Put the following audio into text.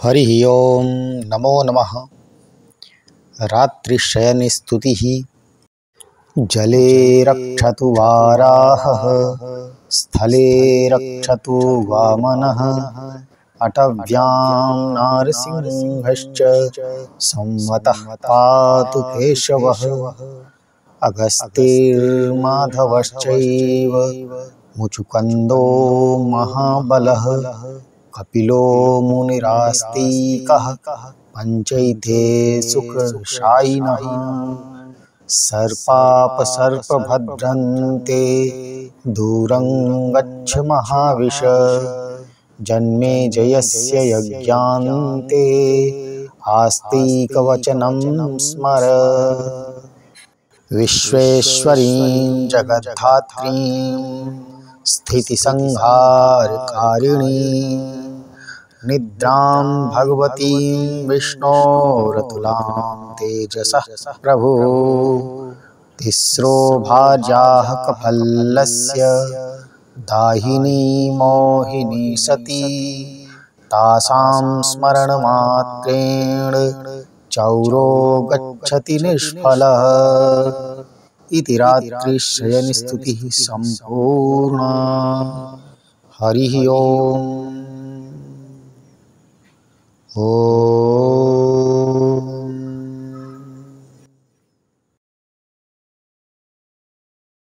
हरि ओम नमो नमः। रात्रिशयनस्तुतिः। जले रक्षतु वाराहः, स्थले रक्षतु वामनः, अटव्यां नारसिंहश्च संवतः पातु केशवः। अगस्त्योर्माधवश्चैव मुचुकन्दो महाबलः, कपिलो मुनिरास्तिकः पञ्चैते सुखशायिनः। सर्पापसर्पभद्रन्ते दूरं गच्छ महाविश, जन्मेजयस्य यज्ञान्ते आस्तिकवचनं स्मर। विश्वेश्वरीं जगद्धात्रीं स्थितिसंहारकारिणीं, निद्रां भगवतीं विष्णोरतुलां तेजसः प्रभो। तिस्रो भार्याः कफल्लस्य दाहिनी मोहिनी सती, तासां स्मरणमात्रेण चौरो गच्छति निष्फलः। इति रात्रिशयनस्तुतिः सम्पूर्णा। हरिः ओम।